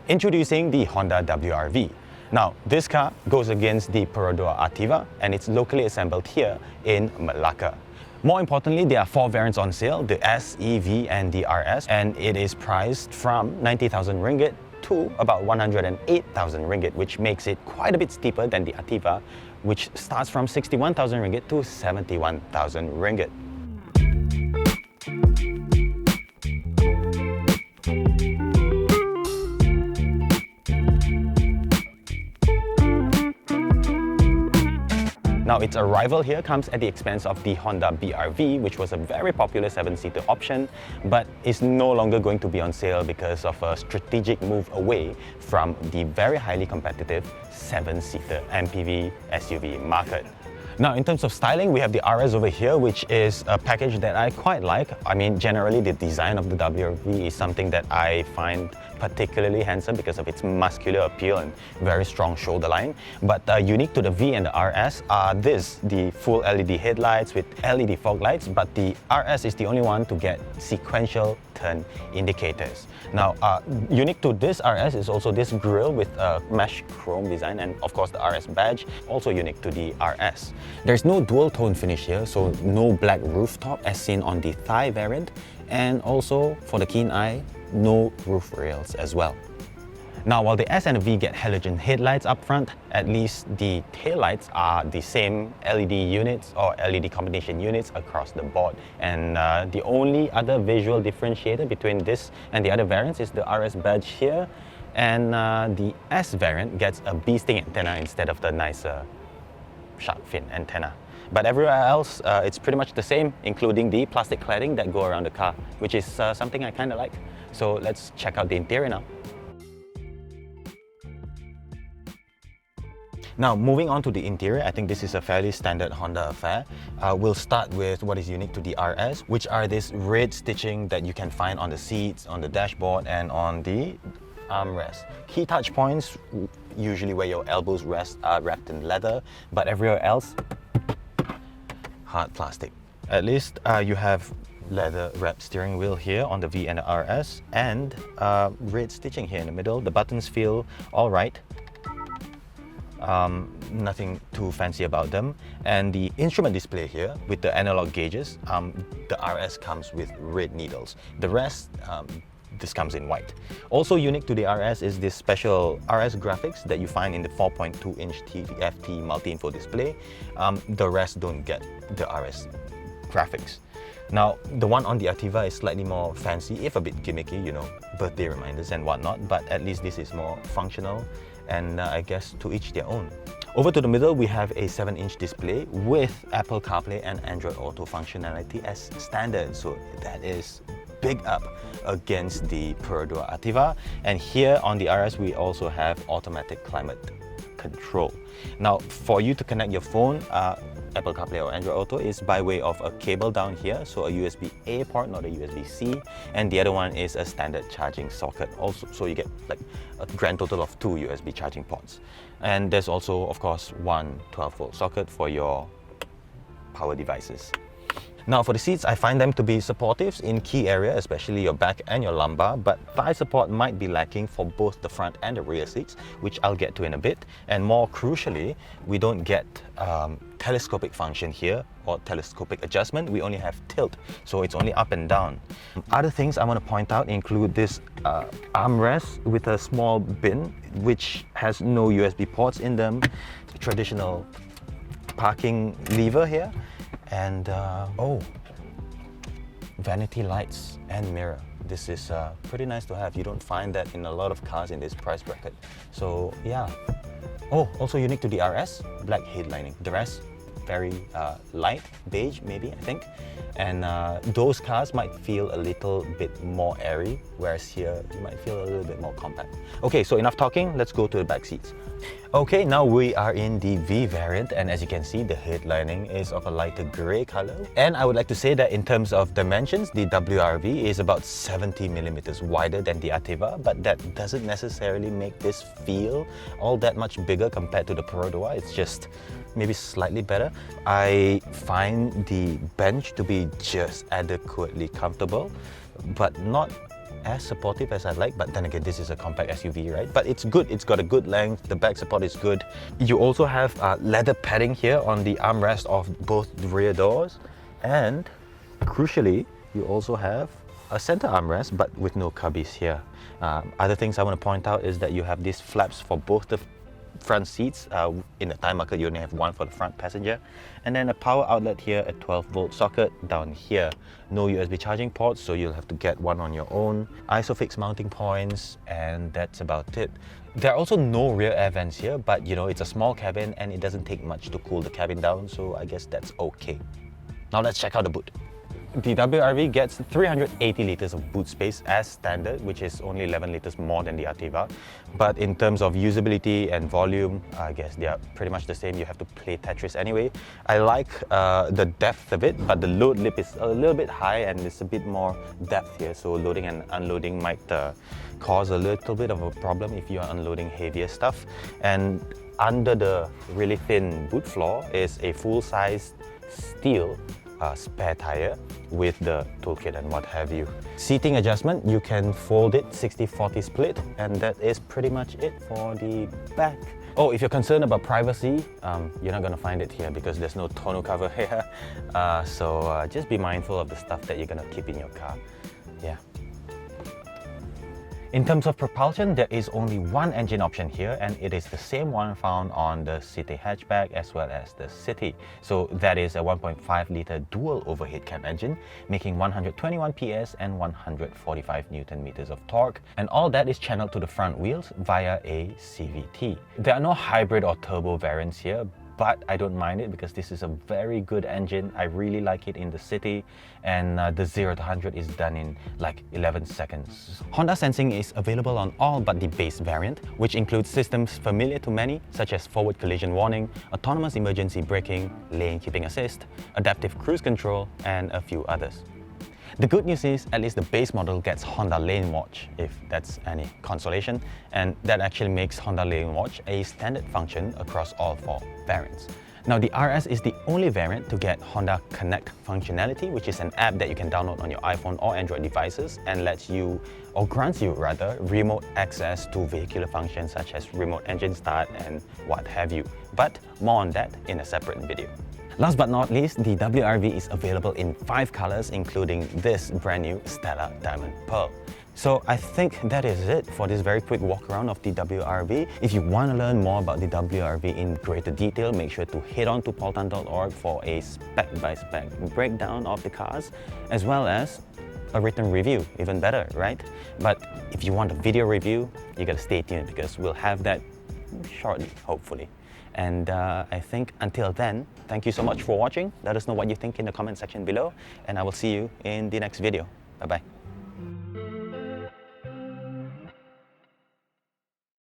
Introducing the Honda WRV. Now, this car goes against the Perodua Ativa and it's locally assembled here in Malacca. More importantly, there are 4 variants on sale, the S, E, V and the RS, and it is priced from 90,000 ringgit to about 108,000 ringgit, which makes it quite a bit steeper than the Ativa, which starts from 61,000 ringgit to 71,000 ringgit. Now, its arrival here comes at the expense of the Honda BRV, which was a very popular 7-seater option, but is no longer going to be on sale because of a strategic move away from the very highly competitive 7-seater MPV SUV market. Now, in terms of styling, we have the RS over here, which is a package that I quite like. I mean, generally the design of the WRV is something that I find particularly handsome because of its muscular appeal and very strong shoulder line. But unique to the V and the RS are the full LED headlights with LED fog lights, but the RS is the only one to get sequential turn indicators. Now, unique to this RS is also this grille with a mesh chrome design, and of course the RS badge, also unique to the RS. There's no dual tone finish here, so no black rooftop as seen on the Thai variant, and also for the keen eye, no roof rails as well. Now, while the S and the V get halogen headlights up front, at least the taillights are the same LED units or LED combination units across the board. And the only other visual differentiator between this and the other variants is the RS badge here, and the S variant gets a bee-sting antenna instead of the nicer shark fin antenna. But everywhere else, it's pretty much the same, including the plastic cladding that go around the car, which is something I kind of like. So let's check out the interior now. Now, moving on to the interior, I think this is a fairly standard Honda affair. We'll start with what is unique to the RS, which are this red stitching that you can find on the seats, on the dashboard and on the armrest. Key touch points, usually where your elbows rest, are wrapped in leather, but everywhere else, hard plastic. At least you have leather wrapped steering wheel here on the V and the RS, and red stitching here in the middle. The buttons feel alright. Nothing too fancy about them. And the instrument display here with the analog gauges, the RS comes with red needles. The rest, this comes in white. Also unique to the RS is this special RS graphics that you find in the 4.2-inch TFT multi-info display. The rest don't get the RS graphics. Now, the one on the Ativa is slightly more fancy, if a bit gimmicky, you know, birthday reminders and whatnot, but at least this is more functional, and I guess to each their own. Over to the middle, we have a 7-inch display with Apple CarPlay and Android Auto functionality as standard, so that is big up against the Perodua Ativa. And here on the RS, we also have automatic climate control. Now, for you to connect your phone, Apple CarPlay or Android Auto is by way of a cable down here, so a USB-A port, not a USB-C, and the other one is a standard charging socket also, so you get like a grand total of 2 USB charging ports. And there's also, of course, one 12-volt socket for your power devices. Now, for the seats, I find them to be supportive in key areas, especially your back and your lumbar, but thigh support might be lacking for both the front and the rear seats, which I'll get to in a bit. And more crucially, we don't get telescopic function here or telescopic adjustment. We only have tilt, so it's only up and down. Other things I want to point out include this armrest with a small bin, which has no USB ports in them, the traditional parking lever here, and oh, vanity lights and mirror. This is pretty nice to have. You don't find that in a lot of cars in this price bracket. So yeah. Oh, also unique to the RS, black headlining. The rest, very light beige maybe, I think. And those cars might feel a little bit more airy, whereas here you might feel a little bit more compact. Okay, so enough talking, let's go to the back seats. Okay, now we are in the V variant, and as you can see, the headlining is of a lighter grey color. And I would like to say that in terms of dimensions, the WRV is about 70mm wider than the Ativa, but that doesn't necessarily make this feel all that much bigger compared to the Perodua. It's just maybe slightly better. I find the bench to be just adequately comfortable, but not as supportive as I'd like, but then again, this is a compact SUV, right? But it's good, it's got a good length, the back support is good. You also have leather padding here on the armrest of both the rear doors, and crucially, you also have a center armrest, but with no cubbies here. Other things I want to point out is that you have these flaps for both the front seats. In the time market, you only have one for the front passenger, and then a power outlet here, a 12-volt socket down here. No USB charging ports, so you'll have to get one on your own. Isofix mounting points, and that's about it. There are also no rear air vents here, but you know, it's a small cabin and it doesn't take much to cool the cabin down, so I guess that's okay. Now let's check out the boot. The WRV gets 380 litres of boot space as standard, which is only 11 litres more than the Ativa. But in terms of usability and volume, I guess they are pretty much the same. You have to play Tetris anyway. I like the depth of it, but the load lip is a little bit high and there's a bit more depth here. So loading and unloading might cause a little bit of a problem if you are unloading heavier stuff. And under the really thin boot floor is a full-size steel spare tire with the toolkit and what have you. Seating adjustment, you can fold it 60-40 split, and that is pretty much it for the back. Oh, if you're concerned about privacy, you're not gonna find it here because there's no tonneau cover here. So just be mindful of the stuff that you're gonna keep in your car. Yeah. In terms of propulsion, there is only one engine option here, and it is the same one found on the City hatchback as well as the City. So that is a 1.5-litre dual overhead cam engine, making 121 PS and 145 Newton meters of torque, and all that is channeled to the front wheels via a CVT. There are no hybrid or turbo variants here, but I don't mind it because this is a very good engine. I really like it in the city, and the 0 to 100 is done in like 11 seconds. Honda sensing is available on all but the base variant, which includes systems familiar to many, such as forward collision warning, autonomous emergency braking, lane keeping assist, adaptive cruise control, and a few others. The good news is, at least the base model gets Honda Lane Watch, if that's any consolation, and that actually makes Honda Lane Watch a standard function across all 4 variants. Now, the RS is the only variant to get Honda Connect functionality, which is an app that you can download on your iPhone or Android devices and lets you, or grants you rather, remote access to vehicular functions such as remote engine start and what have you. But more on that in a separate video. Last but not least, the WRV is available in 5 colors, including this brand new Stella Diamond Pearl. So I think that is it for this very quick walk around of the WRV. If you want to learn more about the WRV in greater detail, make sure to head on to poltan.org for a spec-by-spec breakdown of the cars, as well as a written review, even better, right? But if you want a video review, you gotta stay tuned because we'll have that shortly, hopefully. And I think until then, thank you so much for watching. Let us know what you think in the comment section below, and I will see you in the next video. Bye-bye.